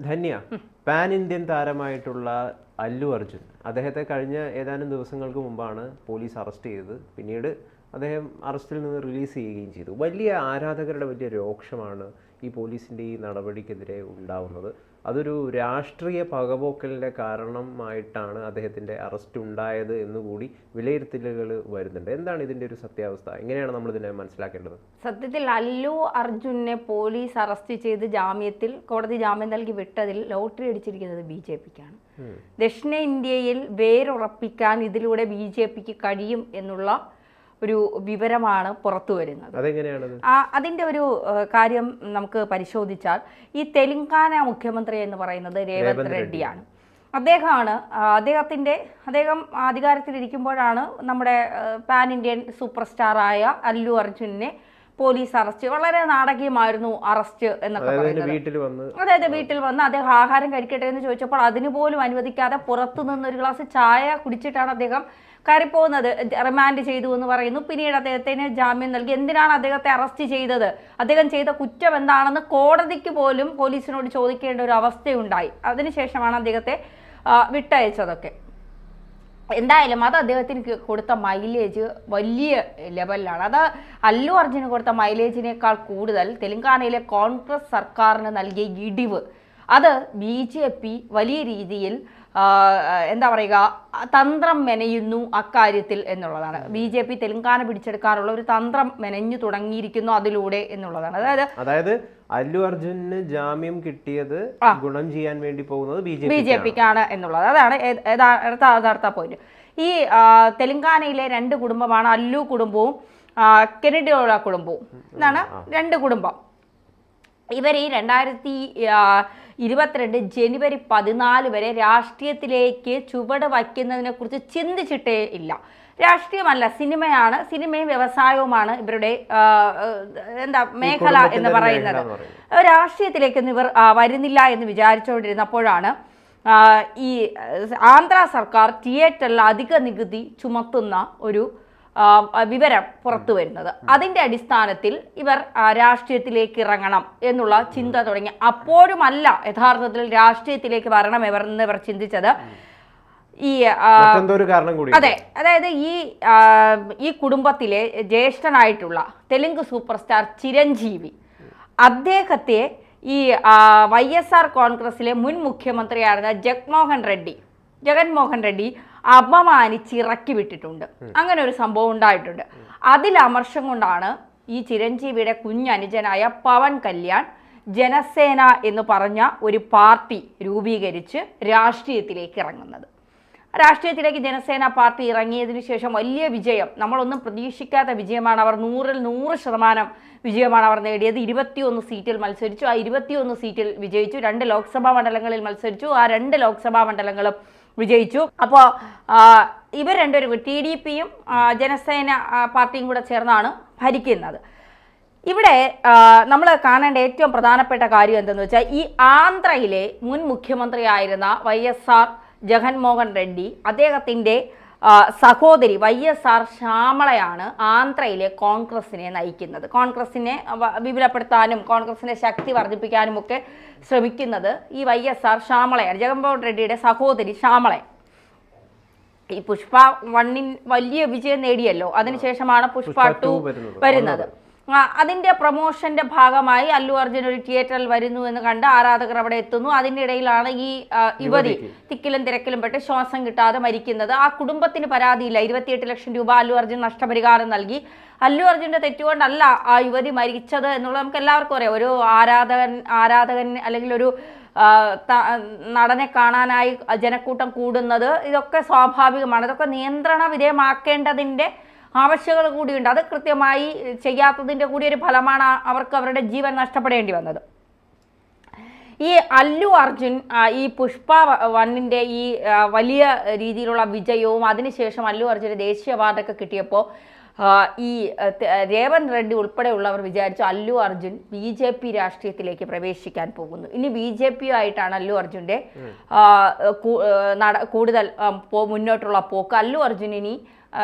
Dhanya, pan Indian താരമായിട്ടുള്ള Allu Arjun, അദ്ദേഹത്തെ കഴിഞ്ഞ ഏതാനും ദിവസങ്ങൾക്ക് മുമ്പാണ് പോലീസ് അറസ്റ്റ് ചെയ്തത്. പിന്നീട് അദ്ദേഹം അറസ്റ്റിൽ നിന്ന് റിലീസ് ചെയ്യുകയും ചെയ്തു. വലിയ ആരാധകരുടെ വലിയ രോക്ഷമാണ് ഈ പോലീസിൻ്റെ ഈ നടപടിക്കെതിരെ ഉണ്ടാവുന്നത്. അതൊരു രാഷ്ട്രീയ പകപോക്കലിൻ്റെ കാരണമായിട്ടാണ് അദ്ദേഹത്തിൻ്റെ അറസ്റ്റ് ഉണ്ടായത് എന്നുകൂടി വിലയിരുത്തലുകൾ വരുന്നുണ്ട്. എന്താണ് ഇതിൻ്റെ ഒരു സത്യാവസ്ഥ? എങ്ങനെയാണ് നമ്മളിതിനെ മനസ്സിലാക്കേണ്ടത്? സത്യത്തിൽ അല്ലു അർജുനെ പോലീസ് അറസ്റ്റ് ചെയ്ത് കോടതി ജാമ്യം നൽകി വിട്ടതിൽ ലോട്ടറി അടിച്ചിരിക്കുന്നത് BJPക്കാണ്. ദക്ഷിണേന്ത്യയിൽ വേരുറപ്പിക്കാൻ ഇതിലൂടെ BJPക്ക് കഴിയും എന്നുള്ള ഒരു വിവരമാണ് പുറത്തു വരുന്നത്. അതിൻ്റെ ഒരു കാര്യം നമുക്ക് പരിശോധിച്ചാൽ, ഈ തെലങ്കാന മുഖ്യമന്ത്രി എന്ന് പറയുന്നത് രേവന്ത് റെഡ്ഡിയാണ്. അദ്ദേഹം അധികാരത്തിലിരിക്കുമ്പോഴാണ് നമ്മുടെ പാൻ ഇന്ത്യൻ സൂപ്പർ സ്റ്റാറായ അല്ലു അർജുനെ പോലീസ് അറസ്റ്റ്. വളരെ നാടകീയമായിരുന്നു അറസ്റ്റ് എന്നൊക്കെ പറയുന്നത്. അതായത് വീട്ടിൽ വന്ന് അദ്ദേഹം ആഹാരം കഴിക്കട്ടെ എന്ന് ചോദിച്ചപ്പോൾ അതിനുപോലും അനുവദിക്കാതെ പുറത്തു നിന്ന് ഒരു ഗ്ലാസ് ചായ കുടിച്ചിട്ടാണ് അദ്ദേഹം കയറിപ്പോകുന്നത്. റിമാൻഡ് ചെയ്തു എന്ന് പറയുന്നു. പിന്നീട് അദ്ദേഹത്തിന് ജാമ്യം നൽകി. എന്തിനാണ് അദ്ദേഹത്തെ അറസ്റ്റ് ചെയ്തത്, അദ്ദേഹം ചെയ്ത കുറ്റം എന്താണെന്ന് കോടതിക്ക് പോലും പോലീസിനോട് ചോദിക്കേണ്ട ഒരു അവസ്ഥയുണ്ടായി. അതിനുശേഷമാണ് അദ്ദേഹത്തെ വിട്ടയച്ചതൊക്കെ. എന്തായാലും അത് അദ്ദേഹത്തിന് കൊടുത്ത മൈലേജ് വലിയ ലെവലിലാണ്. അത് അല്ലു അർജുന് കൊടുത്ത മൈലേജിനേക്കാൾ കൂടുതൽ തെലങ്കാനയിലെ കോൺഗ്രസ് സർക്കാരിന് നൽകിയ ഇടിവ്, അത് BJP വലിയ രീതിയിൽ എന്താ പറയുക, തന്ത്രം മെനയുന്നു അക്കാര്യത്തിൽ എന്നുള്ളതാണ്. BJP തെലങ്കാന പിടിച്ചെടുക്കാനുള്ള ഒരു തന്ത്രം മെനഞ്ഞു തുടങ്ങിയിരിക്കുന്നു അതിലൂടെ എന്നുള്ളതാണ്. അതായത് അല്ലു അർജുന് ജാമ്യം കിട്ടിയത് ഗുണം ചെയ്യാൻ വേണ്ടി പോകുന്നത് BJPക്കാണ് എന്നുള്ളത്. അതാണ് യഥാർത്ഥ പോയിന്റ്. ഈ തെലങ്കാനയിലെ രണ്ട് കുടുംബമാണ് അല്ലു കുടുംബവും കെനഡിയോള കുടുംബവും. എന്നാണ് രണ്ട് കുടുംബം. ഇവർ ഈ 2022 ജനുവരി 14 വരെ രാഷ്ട്രീയത്തിലേക്ക് ചുവട് വയ്ക്കുന്നതിനെ കുറിച്ച് ചിന്തിച്ചിട്ടേ ഇല്ല. രാഷ്ട്രീയമല്ല, സിനിമയാണ്. സിനിമയും വ്യവസായവുമാണ് ഇവരുടെ മേഖല എന്ന് പറയുന്നത്. രാഷ്ട്രീയത്തിലേക്കൊന്നും ഇവർ വരുന്നില്ല എന്ന് വിചാരിച്ചുകൊണ്ടിരുന്നപ്പോഴാണ് ഈ ആന്ധ്ര സർക്കാർ തിയേറ്ററിൽ അധിക നികുതി ചുമത്തുന്ന ഒരു വിവരം പുറത്തു വരുന്നത്. അതിൻ്റെ അടിസ്ഥാനത്തിൽ ഇവർ രാഷ്ട്രീയത്തിലേക്ക് ഇറങ്ങണം എന്നുള്ള ചിന്ത തുടങ്ങി. അപ്പോഴുമല്ല യഥാർത്ഥത്തിൽ രാഷ്ട്രീയത്തിലേക്ക് വരണം ഇവർ ചിന്തിച്ചത്. അതെ, അതായത് ഈ കുടുംബത്തിലെ ജ്യേഷ്ഠനായിട്ടുള്ള തെലുങ്ക് സൂപ്പർ സ്റ്റാർ ചിരഞ്ജീവി, അദ്ദേഹത്തെ ഈ YSR കോൺഗ്രസിലെ മുൻ മുഖ്യമന്ത്രിയായിരുന്ന ജഗൻമോഹൻ റെഡ്ഡി അപമാനിച്ചിറക്കി വിട്ടിട്ടുണ്ട്. അങ്ങനെ ഒരു സംഭവം ഉണ്ടായിട്ടുണ്ട്. അതിൽ അമർഷം കൊണ്ടാണ് ഈ ചിരഞ്ജീവിയുടെ കുഞ്ഞനുജനായ പവൻ കല്യാൺ ജനസേന എന്ന് പറഞ്ഞ ഒരു പാർട്ടി രൂപീകരിച്ച് രാഷ്ട്രീയത്തിലേക്ക് ഇറങ്ങുന്നത്. രാഷ്ട്രീയത്തിലേക്ക് ജനസേന പാർട്ടി ഇറങ്ങിയതിനു ശേഷം വലിയ വിജയം, നമ്മളൊന്നും പ്രതീക്ഷിക്കാത്ത വിജയമാണ്. അവർ 100% വിജയമാണ് അവർ നേടിയത്. 21 സീറ്റിൽ മത്സരിച്ചു. ആ 21 സീറ്റിൽ വിജയിച്ചു. 2 ലോക്സഭാ മണ്ഡലങ്ങളിൽ മത്സരിച്ചു. ആ 2 ലോക്സഭാ മണ്ഡലങ്ങളും വിജയിച്ചു. അപ്പോൾ ഇവർ രണ്ടുപേരും TDPയും ജനസേന പാർട്ടിയും കൂടെ ചേർന്നാണ് ഭരിക്കുന്നത്. ഇവിടെ നമ്മൾ കാണേണ്ട ഏറ്റവും പ്രധാനപ്പെട്ട കാര്യം എന്തെന്ന് വെച്ചാൽ, ഈ ആന്ധ്രയിലെ മുൻ മുഖ്യമന്ത്രിയായിരുന്ന YSR ജഗൻമോഹൻ റെഡ്ഡി, അദ്ദേഹത്തിൻ്റെ സഹോദരി YSR ശ്യാമളയാണ് ആന്ധ്രയിലെ കോൺഗ്രസിനെ നയിക്കുന്നത്. കോൺഗ്രസിനെ വിപുലപ്പെടുത്താനും കോൺഗ്രസിൻ്റെ ശക്തി വർദ്ധിപ്പിക്കാനും ഒക്കെ ശ്രമിക്കുന്നത് ഈ YSR ശ്യാമളയാണ്, ജഗൻമോഹൻ റെഡ്ഡിയുടെ സഹോദരി ശ്യാമള. ഈ പുഷ്പ 1 വലിയ വിജയം നേടിയല്ലോ, അതിനുശേഷമാണ് പുഷ്പ 2 വരുന്നത്. അതിൻ്റെ പ്രൊമോഷൻ്റെ ഭാഗമായി അല്ലു അർജുൻ ഒരു തിയേറ്ററിൽ വരുന്നു എന്ന് കണ്ട് ആരാധകർ അവിടെ എത്തുന്നു. അതിൻ്റെ ഇടയിലാണ് ഈ യുവതി തിക്കിലും തിരക്കിലും പെട്ട് ശ്വാസം കിട്ടാതെ മരിക്കുന്നത്. ആ കുടുംബത്തിന് പരാതിയില്ല. 28 ലക്ഷം രൂപ അല്ലു അർജുൻ നഷ്ടപരിഹാരം നൽകി. അല്ലു അർജുൻ്റെ തെറ്റുകൊണ്ടല്ല ആ യുവതി മരിച്ചത് എന്നുള്ളത് നമുക്ക് എല്ലാവർക്കും അറിയാം. ഒരു ആരാധകൻ അല്ലെങ്കിൽ ഒരു നടനെ കാണാനായി ജനക്കൂട്ടം കൂടുന്നത് ഇതൊക്കെ സ്വാഭാവികമാണ്. ഇതൊക്കെ നിയന്ത്രണ വിധേയമാക്കേണ്ടതിൻ്റെ ആവശ്യകത കൂടിയുണ്ട്. അത് കൃത്യമായി ചെയ്യാത്തതിൻ്റെ കൂടി ഒരു ഫലമാണ് അവർക്ക് അവരുടെ ജീവൻ നഷ്ടപ്പെടേണ്ടി വന്നത്. ഈ അല്ലു അർജുൻ ഈ പുഷ്പ 1ൻ്റെ ഈ വലിയ രീതിയിലുള്ള വിജയവും അതിനുശേഷം അല്ലു അർജുന് ദേശീയ അവാർഡൊക്കെ കിട്ടിയപ്പോൾ ഈ രേവന്ത് റെഡ്ഡി ഉൾപ്പെടെയുള്ളവർ വിചാരിച്ചു അല്ലു അർജുൻ BJP രാഷ്ട്രീയത്തിലേക്ക് പ്രവേശിക്കാൻ പോകുന്നു. ഇനി BJP ആയിട്ടാണ് അല്ലു അർജുൻ്റെ കൂടുതൽ മുന്നോട്ടുള്ള പോക്ക്. അല്ലു അർജുൻ ഇനി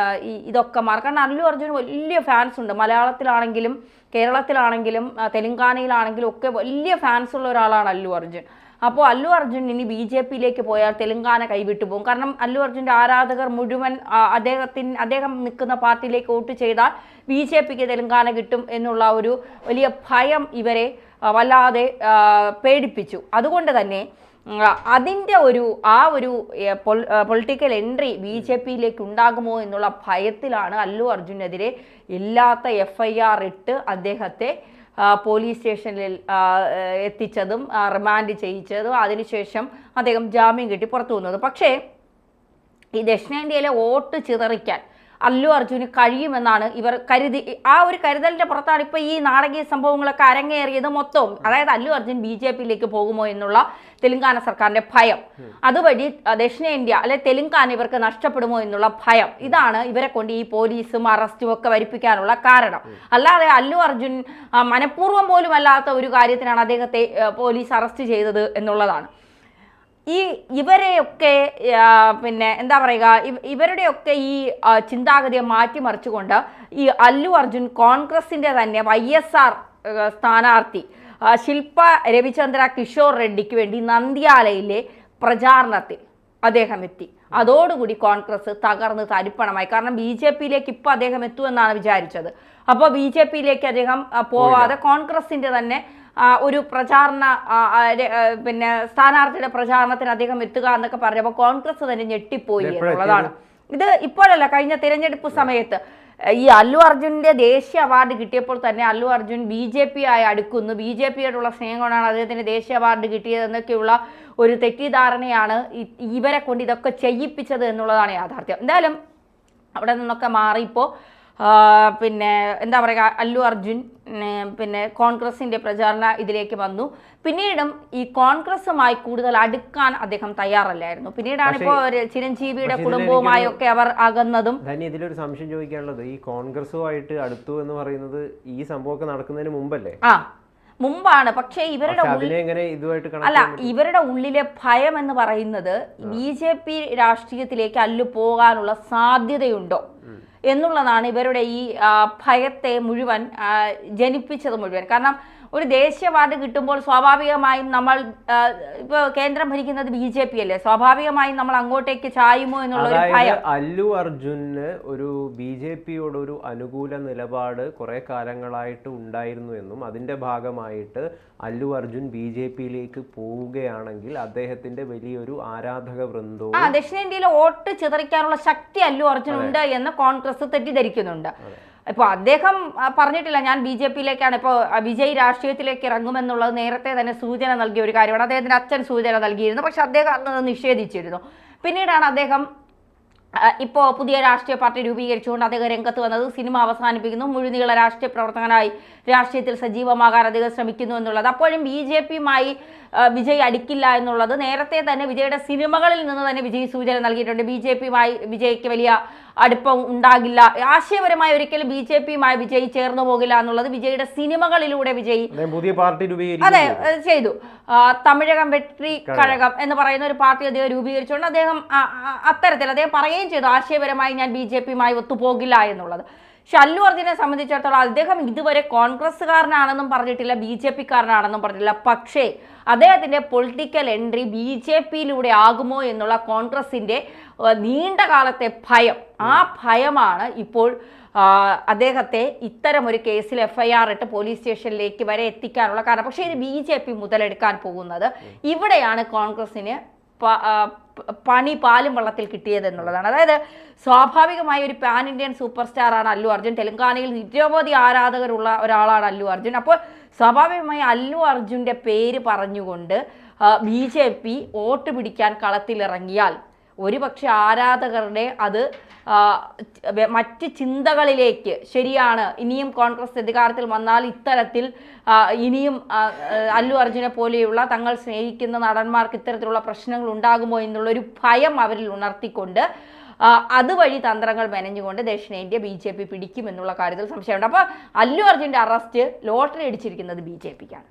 ഇതൊക്കെ കാരണം അല്ലു അർജുന് വലിയ ഫാൻസ് ഉണ്ട്. മലയാളത്തിലാണെങ്കിലും കേരളത്തിലാണെങ്കിലും തെലങ്കാനയിലാണെങ്കിലും ഒക്കെ വലിയ ഫാൻസ് ഉള്ള ഒരാളാണ് അല്ലു അർജുൻ. അപ്പോൾ അല്ലു അർജുൻ ഇനി BJP-യിലേക്ക് പോയാൽ തെലങ്കാന കൈവിട്ടു പോകും. കാരണം അല്ലു അർജുൻ്റെ ആരാധകർ മുഴുവൻ അദ്ദേഹം നിൽക്കുന്ന പാർട്ടിയിലേക്ക് വോട്ട് ചെയ്താൽ BJP-ക്ക് തെലങ്കാന കിട്ടും എന്നുള്ള ഒരു വലിയ ഭയം ഇവരെ വല്ലാതെ പേടിപ്പിച്ചു. അതുകൊണ്ട് തന്നെ അതിൻ്റെ ഒരു പൊളിറ്റിക്കൽ എൻട്രി BJP-യിലേക്ക് ഉണ്ടാകുമോ എന്നുള്ള ഭയത്തിലാണ് അല്ലു അർജുനെതിരെ ഇല്ലാത്ത FIR ഇട്ട് അദ്ദേഹത്തെ പോലീസ് സ്റ്റേഷനിൽ എത്തിച്ചതും റിമാൻഡ് ചെയ്യിച്ചതും അതിനുശേഷം അദ്ദേഹം ജാമ്യം കിട്ടി പുറത്തു വന്നത്. പക്ഷേ ഈ ദക്ഷിണേന്ത്യയിലെ വോട്ട് ചിതറിക്കാൻ അല്ലു അർജുന് കഴിയുമെന്നാണ് ഇവർ ആ ഒരു കരുതലിൻ്റെ പുറത്താണ് ഇപ്പോൾ ഈ നാടകീയ സംഭവങ്ങളൊക്കെ അരങ്ങേറിയത് മൊത്തവും. അതായത് അല്ലു അർജുൻ BJP-യിലേക്ക് പോകുമോ എന്നുള്ള തെലങ്കാന സർക്കാരിൻ്റെ ഭയം, അതുവഴി ദക്ഷിണേന്ത്യ അല്ലെ തെലങ്കാന ഇവർക്ക് നഷ്ടപ്പെടുമോ എന്നുള്ള ഭയം, ഇതാണ് ഇവരെ കൊണ്ട് ഈ പോലീസും അറസ്റ്റും ഒക്കെ വരിപ്പിക്കാനുള്ള കാരണം. അല്ലാതെ അല്ലു അർജുൻ മനഃപൂർവ്വം പോലും അല്ലാത്ത ഒരു കാര്യത്തിനാണ് അദ്ദേഹത്തെ പോലീസ് അറസ്റ്റ് ചെയ്തത് എന്നുള്ളതാണ്. ഇവരെയൊക്കെ പിന്നെ എന്താ പറയുക, ഇവരുടെയൊക്കെ ഈ ചിന്താഗതിയെ മാറ്റിമറിച്ചുകൊണ്ട് ഈ അല്ലു അർജുൻ കോൺഗ്രസിൻ്റെ തന്നെ YSR സ്ഥാനാർത്ഥി ശില്പ രവിചന്ദ്ര കിഷോർ റെഡ്ഡിക്ക് വേണ്ടി നന്ദ്യാലയിലെ പ്രചാരണത്തിൽ അദ്ദേഹം എത്തി. അതോടുകൂടി കോൺഗ്രസ് തകർന്ന് തരിപ്പണമായി. കാരണം BJP-യിലേക്ക് ഇപ്പോൾ അദ്ദേഹം എത്തുമെന്നാണ് വിചാരിച്ചത്. അപ്പോൾ BJP-യിലേക്ക് അദ്ദേഹം പോവാതെ കോൺഗ്രസിൻ്റെ തന്നെ ഒരു പ്രചാരണ പിന്നെ സ്ഥാനാർത്ഥിയുടെ പ്രചാരണത്തിന് അദ്ദേഹം എത്തുക എന്നൊക്കെ പറഞ്ഞപ്പോൾ കോൺഗ്രസ് തന്നെ ഞെട്ടിപ്പോയി എന്നുള്ളതാണ്. ഇത് ഇപ്പോഴല്ല, കഴിഞ്ഞ തിരഞ്ഞെടുപ്പ് സമയത്ത് ഈ അല്ലു അർജുൻ്റെ ദേശീയ അവാർഡ് കിട്ടിയപ്പോൾ തന്നെ അല്ലു അർജുൻ BJP-ആയി അടുക്കുന്നു, BJP-യോടുള്ള സ്നേഹം കൊണ്ടാണ് അദ്ദേഹത്തിന് ദേശീയ അവാർഡ് കിട്ടിയതെന്നൊക്കെയുള്ള ഒരു തെറ്റിദ്ധാരണയാണ് ഇവരെ കൊണ്ട് ഇതൊക്കെ ചെയ്യിപ്പിച്ചത് എന്നുള്ളതാണ് യാഥാർത്ഥ്യം. എന്തായാലും അവിടെ നിന്നൊക്കെ മാറി ഇപ്പോൾ പിന്നെ എന്താ പറയുക, അല്ലു അർജുൻ പിന്നെ കോൺഗ്രസിൻ്റെ പ്രചാരണ ഇതിലേക്ക് വന്നു. പിന്നീടും ഈ കോൺഗ്രസുമായി കൂടുതൽ അടുക്കാൻ അദ്ദേഹം തയ്യാറല്ലായിരുന്നു. പിന്നീടാണ് ഇപ്പോൾ ചിരഞ്ജീവിയുടെ കുടുംബവുമായൊക്കെ അവർ അകന്നതും. ഇതിലൊരു സംശയം ചോദിക്കാനുള്ളത്, ഈ കോൺഗ്രസുമായിട്ട് അടുത്തു എന്ന് പറയുന്നത് ഈ സംഭവമൊക്കെ നടക്കുന്നതിന് മുമ്പല്ലേ? മുമ്പാണ്. പക്ഷേ ഇവരുടെ ഉള്ളിലെ ഭയം എന്ന് പറയുന്നത് BJP രാഷ്ട്രീയത്തിലേക്ക് അല്ലു പോകാനുള്ള സാധ്യതയുണ്ടോ എന്നുള്ളതാണ് ഇവരുടെ ഈ ഭയത്തെ മുഴുവൻ ജനിപ്പിച്ചത് മുഴുവൻ. കാരണം ഒരു ദേശീയ അവാർഡ് കിട്ടുമ്പോൾ സ്വാഭാവികമായും നമ്മൾ ഇപ്പോൾ കേന്ദ്രം ഭരിക്കുന്നത് BJP അല്ലേ, സ്വാഭാവികമായും നമ്മൾ അങ്ങോട്ടേക്ക് ചായുമോ എന്നുള്ള ഒരു ഭയം. അല്ലു അർജുന് ഒരു BJP-യോടൊരു അനുകൂല നിലപാട് കുറെ കാലങ്ങളായിട്ട് ഉണ്ടായിരുന്നു എന്നും അതിന്റെ ഭാഗമായിട്ട് അല്ലു അർജുൻ BJP-യിലേക്ക് പോവുകയാണെങ്കിൽ അദ്ദേഹത്തിന്റെ വലിയൊരു ആരാധക വൃന്ദവും ദക്ഷിണേന്ത്യയിലെ വോട്ട് ചിതറിക്കാനുള്ള ശക്തി അല്ലു അർജുനുണ്ട് എന്ന് കോൺഗ്രസ് തെറ്റിദ്ധരിക്കുന്നുണ്ട്. ഇപ്പോൾ അദ്ദേഹം പറഞ്ഞിട്ടില്ല ഞാൻ BJP-യിലേക്കാണ്, ഇപ്പോൾ വിജയ് രാഷ്ട്രീയത്തിലേക്ക് ഇറങ്ങുമെന്നുള്ളത് നേരത്തെ തന്നെ സൂചന നൽകിയ ഒരു കാര്യമാണ്. അദ്ദേഹത്തിൻ്റെ അച്ഛൻ സൂചന നൽകിയിരുന്നു, പക്ഷെ അദ്ദേഹം അന്ന് നിഷേധിച്ചിരുന്നു. പിന്നീടാണ് അദ്ദേഹം ഇപ്പോൾ പുതിയ രാഷ്ട്രീയ പാർട്ടി രൂപീകരിച്ചുകൊണ്ട് അദ്ദേഹം രംഗത്ത് വന്നത്. സിനിമ അവസാനിപ്പിക്കുന്നു, മുഴുനീള രാഷ്ട്രീയ പ്രവർത്തകനായി രാഷ്ട്രീയത്തിൽ സജീവമാകാൻ അദ്ദേഹം ശ്രമിക്കുന്നു എന്നുള്ളത്. അപ്പോഴും BJP-യുമായി വിജയ് അടിക്കില്ല എന്നുള്ളത് നേരത്തെ തന്നെ വിജയുടെ സിനിമകളിൽ നിന്ന് തന്നെ വിജയ് സൂചന നൽകിയിട്ടുണ്ട്. BJP-യുമായി വിജയ്ക്ക് വലിയ അടുപ്പം ഉണ്ടാകില്ല, ആശയപരമായി ഒരിക്കലും BJP-യുമായി വിജയ് ചേർന്നു പോകില്ല എന്നുള്ളത് വിജയുടെ സിനിമകളിലൂടെ വിജയ് പുതിയ പാർട്ടി ചെയ്തു. തമിഴകം വെട്രി കഴകം എന്ന് പറയുന്ന ഒരു പാർട്ടി അദ്ദേഹം രൂപീകരിച്ചുകൊണ്ട് അദ്ദേഹം അത്തരത്തിൽ അദ്ദേഹം പറയുകയും ചെയ്തു ആശയപരമായി ഞാൻ BJP-യുമായി ഒത്തുപോകില്ല എന്നുള്ളത്. പക്ഷെ അല്ലു അർജുനെ സംബന്ധിച്ചിടത്തോളം അദ്ദേഹം ഇതുവരെ കോൺഗ്രസ്സുകാരനാണെന്നും പറഞ്ഞിട്ടില്ല, BJP-കാരനാണെന്നും പറഞ്ഞിട്ടില്ല. പക്ഷേ അദ്ദേഹത്തിൻ്റെ പൊളിറ്റിക്കൽ എൻട്രി BJP-യിലൂടെ ആകുമോ എന്നുള്ള കോൺഗ്രസിൻ്റെ നീണ്ട കാലത്തെ ഭയം, ആ ഭയമാണ് ഇപ്പോൾ അദ്ദേഹത്തെ ഇത്തരം ഒരു കേസിൽ FIR ഇട്ട് പോലീസ് സ്റ്റേഷനിലേക്ക് വരെ എത്തിക്കാനുള്ള കാരണം. പക്ഷേ ഇത് BJP മുതലെടുക്കാൻ പോകുന്നത് ഇവിടെയാണ് കോൺഗ്രസിന് പാലും വെള്ളത്തിൽ കിട്ടിയത് എന്നുള്ളതാണ്. അതായത് സ്വാഭാവികമായി ഒരു പാൻ ഇന്ത്യൻ സൂപ്പർ സ്റ്റാറാണ് അല്ലു അർജുൻ, തെലങ്കാനയിൽ നിരവധി ആരാധകരുള്ള ഒരാളാണ് അല്ലു അർജുൻ. അപ്പോൾ സ്വാഭാവികമായി അല്ലു അർജുൻ്റെ പേര് പറഞ്ഞുകൊണ്ട് BJP വോട്ട് പിടിക്കാൻ കളത്തിലിറങ്ങിയാൽ ഒരുപക്ഷെ ആരാധകരുടെ അത് മറ്റ് ചിന്തകളിലേക്ക്, ശരിയാണ് ഇനിയും കോൺഗ്രസ് അധികാരത്തിൽ വന്നാൽ ഇത്തരത്തിൽ ഇനിയും അല്ലു അർജുനെ പോലെയുള്ള തങ്ങൾ സ്നേഹിക്കുന്ന നടന്മാർക്ക് ഇത്തരത്തിലുള്ള പ്രശ്നങ്ങൾ ഉണ്ടാകുമോ എന്നുള്ളൊരു ഭയം അവരിൽ ഉണർത്തിക്കൊണ്ട് അതുവഴി തന്ത്രങ്ങൾ മെനഞ്ഞുകൊണ്ട് ദക്ഷിണേന്ത്യ BJP പിടിക്കുമെന്നുള്ള കാര്യത്തിൽ സംശയമുണ്ട്. അപ്പോൾ അല്ലു അർജുൻ്റെ അറസ്റ്റ് ലോട്ടറി അടിച്ചിരിക്കുന്നത് BJP-ക്കാണ്.